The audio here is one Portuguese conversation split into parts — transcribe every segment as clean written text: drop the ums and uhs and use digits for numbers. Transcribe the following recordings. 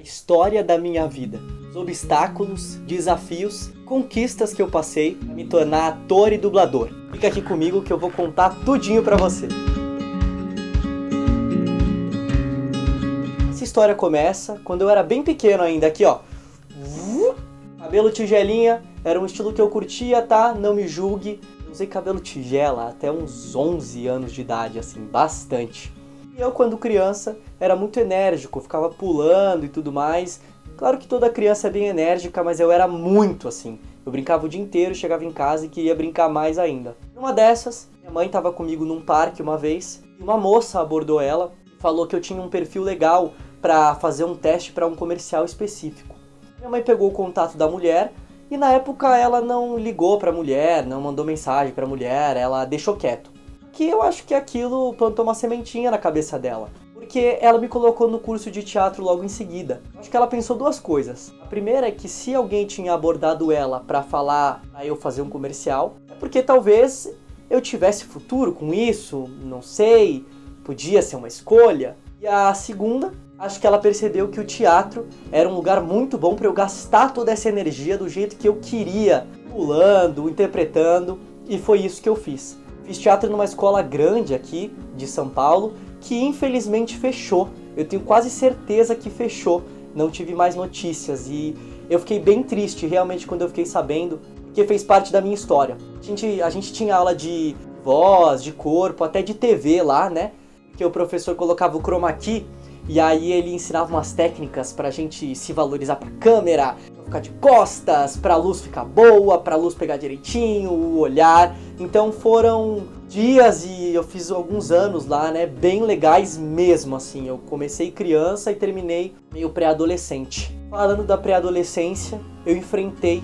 história da minha vida. Os obstáculos, desafios, conquistas que eu passei para me tornar ator e dublador. Fica aqui comigo que eu vou contar tudinho pra você. Essa história começa quando eu era bem pequeno ainda, aqui ó. Cabelo tigelinha, era um estilo que eu curtia, tá? Não me julgue. Eu usei cabelo tigela até uns 11 anos de idade, assim, bastante. E eu, quando criança, era muito enérgico, ficava pulando e tudo mais. Claro que toda criança é bem enérgica, mas eu era muito assim. Eu brincava o dia inteiro, chegava em casa e queria brincar mais ainda. Numa dessas, minha mãe estava comigo num parque uma vez, e uma moça abordou ela e falou que eu tinha um perfil legal para fazer um teste para um comercial específico. Minha mãe pegou o contato da mulher e na época ela não ligou para a mulher, não mandou mensagem para a mulher, ela deixou quieto. Que eu acho que aquilo plantou uma sementinha na cabeça dela. Porque ela me colocou no curso de teatro logo em seguida. Acho que ela pensou duas coisas. A primeira é que se alguém tinha abordado ela para falar pra eu fazer um comercial, é porque talvez eu tivesse futuro com isso, não sei, podia ser uma escolha. E a segunda, acho que ela percebeu que o teatro era um lugar muito bom para eu gastar toda essa energia do jeito que eu queria, pulando, interpretando, e foi isso que eu fiz. Fiz teatro numa escola grande aqui de São Paulo, que infelizmente fechou. Eu tenho quase certeza que fechou. Não tive mais notícias e eu fiquei bem triste realmente quando eu fiquei sabendo, porque fez parte da minha história. A gente tinha aula de voz, de corpo, até de TV lá, né? Que o professor colocava o chroma key e aí ele ensinava umas técnicas pra gente se valorizar pra câmera, pra ficar de costas, pra luz ficar boa, pra luz pegar direitinho, o olhar. Então foram dias e eu fiz alguns anos lá, né, bem legais mesmo, assim. Eu comecei criança e terminei meio pré-adolescente. Falando da pré-adolescência, eu enfrentei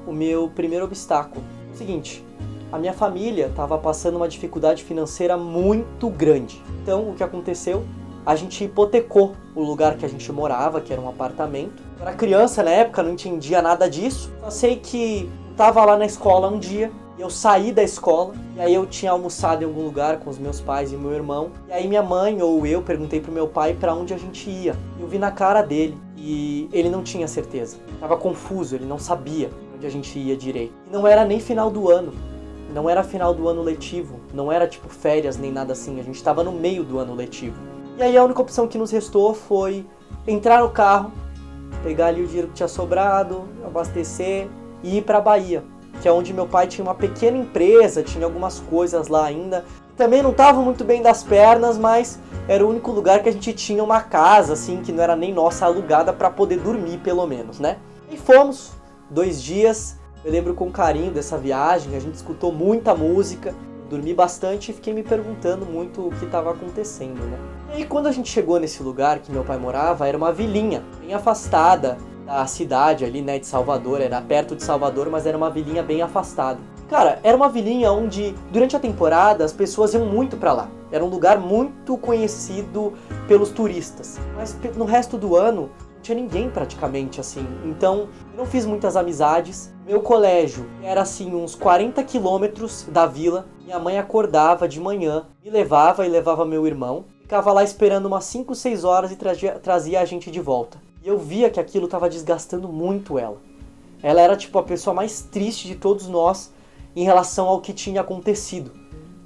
o meu primeiro obstáculo. O seguinte, a minha família estava passando uma dificuldade financeira muito grande. Então o que aconteceu? A gente hipotecou o lugar que a gente morava, que era um apartamento. Eu era criança na época, não entendia nada disso. Só sei que eu tava lá na escola um dia, eu saí da escola, e aí eu tinha almoçado em algum lugar com os meus pais e meu irmão. E aí minha mãe ou eu perguntei pro meu pai pra onde a gente ia. Eu vi na cara dele e ele não tinha certeza. Tava confuso, ele não sabia onde a gente ia direito. E não era nem final do ano. Não era final do ano letivo. Não era tipo férias nem nada assim. A gente tava no meio do ano letivo. E aí a única opção que nos restou foi entrar no carro, pegar ali o dinheiro que tinha sobrado, abastecer e ir pra Bahia, que é onde meu pai tinha uma pequena empresa, tinha algumas coisas lá ainda. Também não estava muito bem das pernas, mas era o único lugar que a gente tinha uma casa, assim, que não era nem nossa, alugada para poder dormir pelo menos, né? E fomos, 2 dias, eu lembro com carinho dessa viagem, a gente escutou muita música, dormi bastante e fiquei me perguntando muito o que estava acontecendo, né? E aí quando a gente chegou nesse lugar que meu pai morava, era uma vilinha, bem afastada da cidade ali, né, de Salvador, era perto de Salvador, mas era uma vilinha bem afastada. Cara, era uma vilinha onde, durante a temporada, as pessoas iam muito pra lá. Era um lugar muito conhecido pelos turistas. Mas no resto do ano, não tinha ninguém praticamente, assim. Então, eu não fiz muitas amizades. Meu colégio era, assim, uns 40 quilômetros da vila. Minha mãe acordava de manhã, me levava e levava meu irmão. Ficava lá esperando umas 5, 6 horas e trazia a gente de volta. E eu via que aquilo estava desgastando muito ela. Ela era tipo a pessoa mais triste de todos nós em relação ao que tinha acontecido.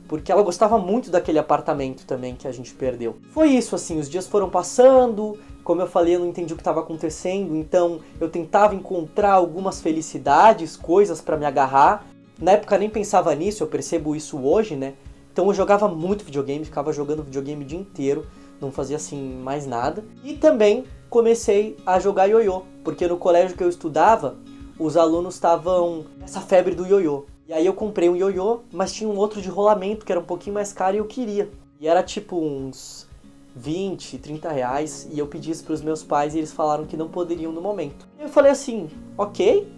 Porque ela gostava muito daquele apartamento também que a gente perdeu. Foi isso, assim, os dias foram passando, como eu falei, eu não entendi o que estava acontecendo, então eu tentava encontrar algumas felicidades, coisas para me agarrar. Na época nem pensava nisso, eu percebo isso hoje, né? Então eu jogava muito videogame, ficava jogando videogame o dia inteiro, não fazia assim mais nada. E também comecei a jogar ioiô, porque no colégio que eu estudava, os alunos estavam nessa febre do ioiô. E aí eu comprei um ioiô, mas tinha um outro de rolamento que era um pouquinho mais caro e eu queria. E era tipo uns 20, 30 reais, e eu pedi isso pros meus pais e eles falaram que não poderiam no momento. E eu falei assim, ok,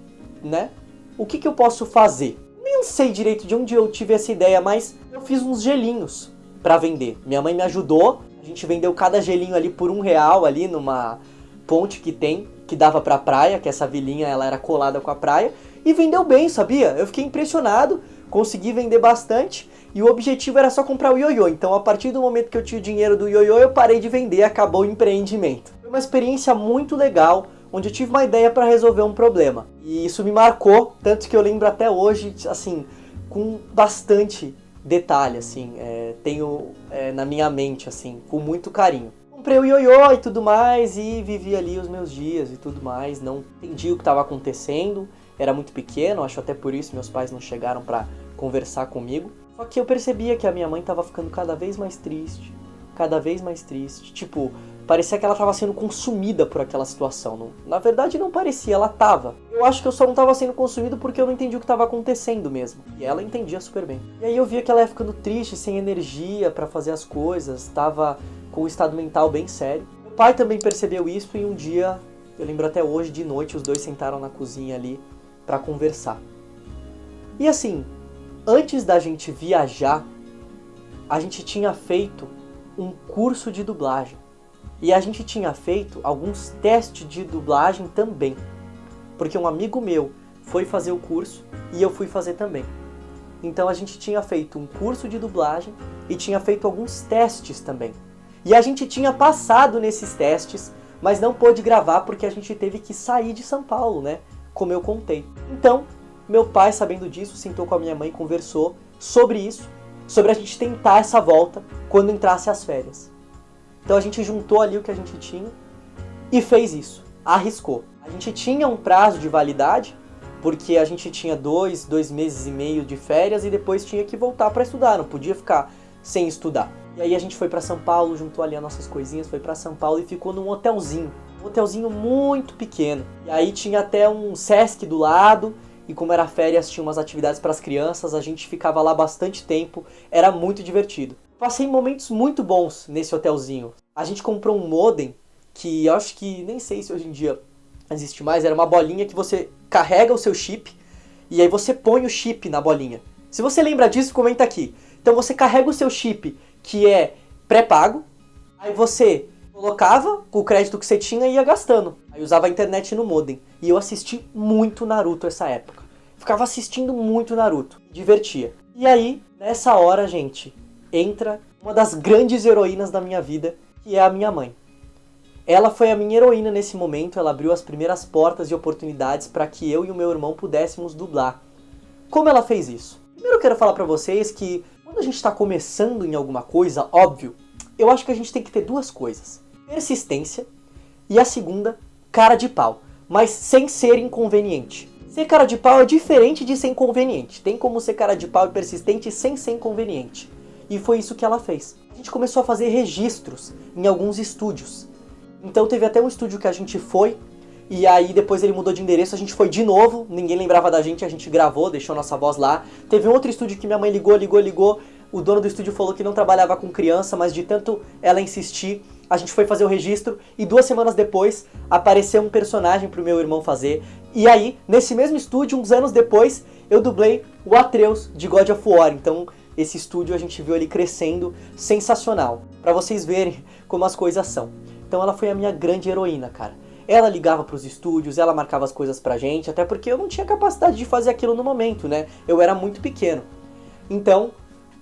né? O que eu posso fazer? Nem sei direito de onde eu tive essa ideia, mas eu fiz uns gelinhos pra vender. Minha mãe me ajudou, a gente vendeu cada gelinho ali por R$1 ali numa ponte que tem, que dava pra praia, que essa vilinha ela era colada com a praia, e vendeu bem, sabia? Eu fiquei impressionado, consegui vender bastante, e o objetivo era só comprar o ioiô. Então a partir do momento que eu tinha o dinheiro do ioiô, eu parei de vender, acabou o empreendimento. Foi uma experiência muito legal, onde eu tive uma ideia para resolver um problema. E isso me marcou, tanto que eu lembro até hoje, assim, com bastante detalhe, assim, tenho na minha mente, assim, com muito carinho. Comprei o ioiô e tudo mais e vivi ali os meus dias e tudo mais, não entendi o que estava acontecendo, era muito pequeno, acho até por isso meus pais não chegaram para conversar comigo. Só que eu percebia que a minha mãe estava ficando cada vez mais triste, tipo, parecia que ela estava sendo consumida por aquela situação. Não, na verdade não parecia, ela estava. Eu acho que eu só não estava sendo consumido porque eu não entendi o que estava acontecendo mesmo. E ela entendia super bem. E aí eu via que ela ia ficando triste, sem energia para fazer as coisas, estava com o estado mental bem sério. Meu pai também percebeu isso e um dia, eu lembro até hoje, de noite, os dois sentaram na cozinha ali para conversar. E assim, antes da gente viajar, a gente tinha feito um curso de dublagem. E a gente tinha feito alguns testes de dublagem também. Porque um amigo meu foi fazer o curso e eu fui fazer também. Então a gente tinha feito um curso de dublagem e tinha feito alguns testes também. E a gente tinha passado nesses testes, mas não pôde gravar porque a gente teve que sair de São Paulo, né? Como eu contei. Então, meu pai, sabendo disso, sentou com a minha mãe e conversou sobre isso, sobre a gente tentar essa volta quando entrasse as férias. Então a gente juntou ali o que a gente tinha e fez isso, arriscou. A gente tinha um prazo de validade, porque a gente tinha 2 meses e meio de férias e depois tinha que voltar para estudar, não podia ficar sem estudar. E aí a gente foi para São Paulo, juntou ali as nossas coisinhas, foi para São Paulo e ficou num hotelzinho muito pequeno. E aí tinha até um Sesc do lado, e como era férias, tinha umas atividades para as crianças, a gente ficava lá bastante tempo, era muito divertido. Passei momentos muito bons nesse hotelzinho. A gente comprou um modem, que eu acho que, nem sei se hoje em dia existe mais, era uma bolinha que você carrega o seu chip, e aí você põe o chip na bolinha. Se você lembra disso, comenta aqui. Então você carrega o seu chip, que é pré-pago, aí você colocava com o crédito que você tinha e ia gastando. Aí usava a internet no modem. E eu assisti muito Naruto essa época. Ficava assistindo muito Naruto. Divertia. E aí, nessa hora, gente, entra uma das grandes heroínas da minha vida, que é a minha mãe. Ela foi a minha heroína nesse momento, ela abriu as primeiras portas e oportunidades para que eu e o meu irmão pudéssemos dublar. Como ela fez isso? Primeiro eu quero falar para vocês que quando a gente está começando em alguma coisa, óbvio, eu acho que a gente tem que ter duas coisas. Persistência e a segunda, cara de pau, mas sem ser inconveniente. Ser cara de pau é diferente de ser inconveniente. Tem como ser cara de pau e persistente sem ser inconveniente. E foi isso que ela fez. A gente começou a fazer registros em alguns estúdios. Então teve até um estúdio que a gente foi, e aí depois ele mudou de endereço, a gente foi de novo, ninguém lembrava da gente, a gente gravou, deixou nossa voz lá. Teve um outro estúdio que minha mãe ligou, o dono do estúdio falou que não trabalhava com criança, mas de tanto ela insistir, a gente foi fazer o registro, e 2 semanas depois apareceu um personagem pro meu irmão fazer. E aí, nesse mesmo estúdio, uns anos depois, eu dublei o Atreus de God of War. Então esse estúdio a gente viu ele crescendo, sensacional, pra vocês verem como as coisas são. Então ela foi a minha grande heroína, cara. Ela ligava pros estúdios, ela marcava as coisas pra gente, até porque eu não tinha capacidade de fazer aquilo no momento, né? Eu era muito pequeno. Então,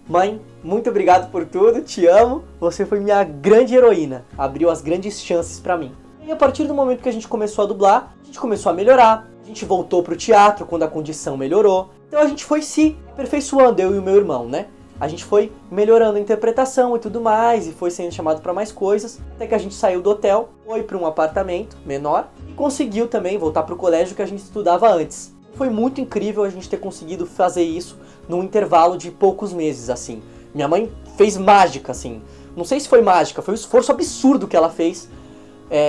mãe, muito obrigado por tudo, te amo. Você foi minha grande heroína, abriu as grandes chances pra mim. E a partir do momento que a gente começou a dublar, a gente começou a melhorar. A gente voltou pro teatro quando a condição melhorou. Então a gente foi se aperfeiçoando, eu e o meu irmão, né? A gente foi melhorando a interpretação e tudo mais, e foi sendo chamado para mais coisas, até que a gente saiu do hotel, foi para um apartamento menor, e conseguiu também voltar para o colégio que a gente estudava antes. Foi muito incrível a gente ter conseguido fazer isso num intervalo de poucos meses, assim. Minha mãe fez mágica, assim. Não sei se foi mágica, foi um esforço absurdo que ela fez.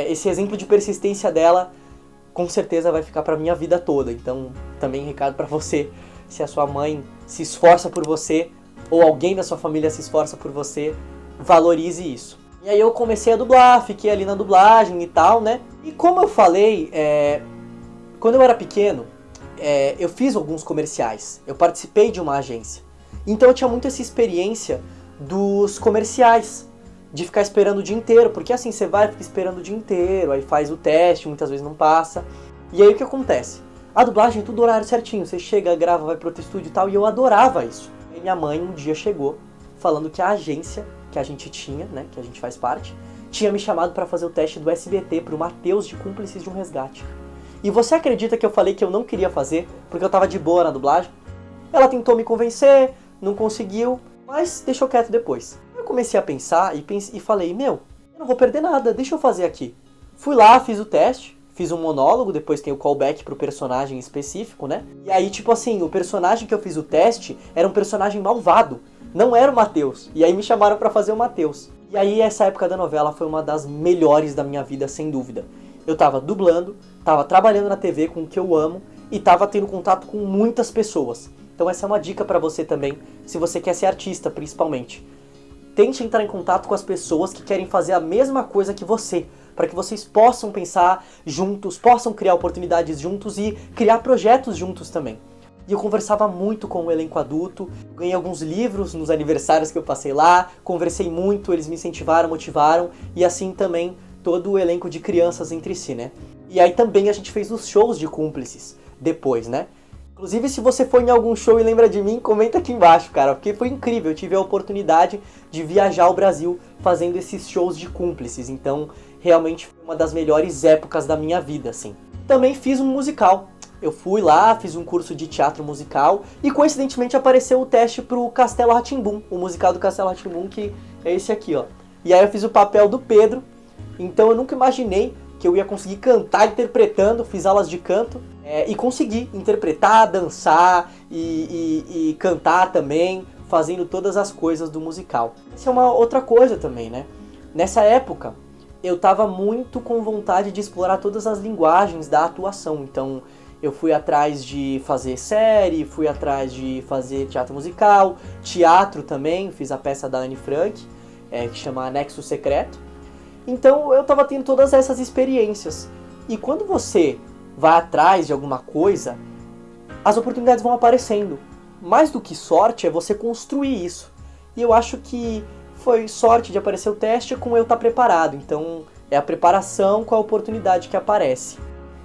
Esse exemplo de persistência dela, com certeza vai ficar para minha vida toda. Então, também recado para você, se a sua mãe se esforça por você, ou alguém da sua família se esforça por você, valorize isso. E aí eu comecei a dublar, fiquei ali na dublagem e tal, né? E como eu falei, quando eu era pequeno, eu fiz alguns comerciais, eu participei de uma agência. Então eu tinha muito essa experiência dos comerciais, de ficar esperando o dia inteiro, porque assim, você vai, fica esperando o dia inteiro, aí faz o teste, muitas vezes não passa. E aí o que acontece? A dublagem é tudo horário certinho, você chega, grava, vai pro outro estúdio e tal, e eu adorava isso. Minha mãe um dia chegou falando que a agência que a gente tinha, né, que a gente faz parte, tinha me chamado para fazer o teste do SBT pro Matheus de Cúmplices de um Resgate. E você acredita que eu falei que eu não queria fazer porque eu tava de boa na dublagem? Ela tentou me convencer, não conseguiu, mas deixou quieto depois. Eu comecei a pensar e falei, meu, eu não vou perder nada, deixa eu fazer aqui. Fui lá, fiz o teste, fiz um monólogo, depois tem o callback pro personagem específico, né? E aí, tipo assim, o personagem que eu fiz o teste era um personagem malvado, não era o Matheus. E aí me chamaram pra fazer o Matheus. E aí essa época da novela foi uma das melhores da minha vida, sem dúvida. Eu tava dublando, tava trabalhando na TV com o que eu amo e tava tendo contato com muitas pessoas. Então essa é uma dica pra você também, se você quer ser artista principalmente. Tente entrar em contato com as pessoas que querem fazer a mesma coisa que você, para que vocês possam pensar juntos, possam criar oportunidades juntos e criar projetos juntos também. E eu conversava muito com o elenco adulto, ganhei alguns livros nos aniversários que eu passei lá, conversei muito, eles me incentivaram, motivaram, e assim também todo o elenco de crianças entre si, né? E aí também a gente fez os shows de Cúmplices, depois, né? Inclusive, se você for em algum show e lembra de mim, comenta aqui embaixo, cara, porque foi incrível, eu tive a oportunidade de viajar ao Brasil fazendo esses shows de Cúmplices, então realmente foi uma das melhores épocas da minha vida, assim. Também fiz um musical. Eu fui lá, fiz um curso de teatro musical e coincidentemente apareceu o teste pro Castelo Rá-Tim-Bum, o musical do Castelo Rá-Tim-Bum, que é esse aqui, ó. E aí eu fiz o papel do Pedro, então eu nunca imaginei que eu ia conseguir cantar interpretando, fiz aulas de canto e consegui interpretar, dançar e cantar também, fazendo todas as coisas do musical. Essa é uma outra coisa também, né? Nessa época, eu tava muito com vontade de explorar todas as linguagens da atuação, então eu fui atrás de fazer série, fui atrás de fazer teatro musical, teatro também, fiz a peça da Anne Frank, que chama Anexo Secreto. Então eu tava tendo todas essas experiências. E quando você vai atrás de alguma coisa, as oportunidades vão aparecendo. Mais do que sorte é você construir isso. E eu acho que foi sorte de aparecer o teste com eu estar preparado. Então é a preparação com a oportunidade que aparece.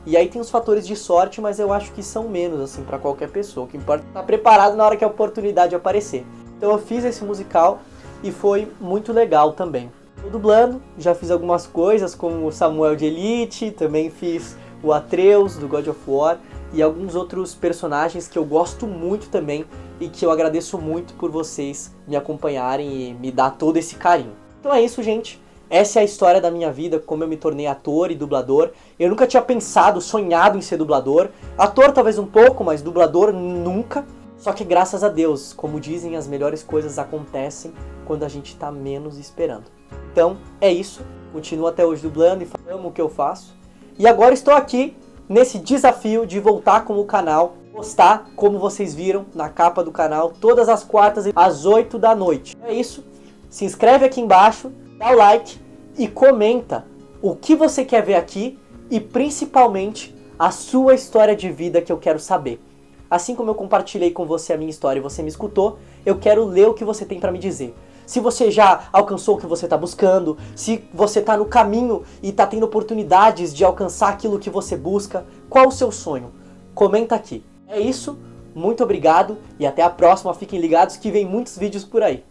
E aí tem os fatores de sorte, mas eu acho que são menos, assim, pra qualquer pessoa. O que importa é estar preparado na hora que a oportunidade aparecer. Então eu fiz esse musical e foi muito legal também. Tô dublando, já fiz algumas coisas como o Samuel de Elite, também fiz o Atreus do God of War e alguns outros personagens que eu gosto muito também e que eu agradeço muito por vocês me acompanharem e me dar todo esse carinho. Então é isso, gente. Essa é a história da minha vida, como eu me tornei ator e dublador. Eu nunca tinha pensado, sonhado em ser dublador. Ator talvez um pouco, mas dublador nunca. Só que graças a Deus, como dizem, as melhores coisas acontecem quando a gente tá menos esperando. Então é isso. Continuo até hoje dublando e amo o que eu faço. E agora estou aqui nesse desafio de voltar com o canal, postar, como vocês viram na capa do canal, todas as quartas às 8 da noite. É isso. Se inscreve aqui embaixo, dá o like e comenta o que você quer ver aqui e principalmente a sua história de vida que eu quero saber. Assim como eu compartilhei com você a minha história e você me escutou, eu quero ler o que você tem para me dizer. Se você já alcançou o que você está buscando, se você está no caminho e está tendo oportunidades de alcançar aquilo que você busca, qual o seu sonho? Comenta aqui. É isso, muito obrigado e até a próxima. Fiquem ligados que vem muitos vídeos por aí.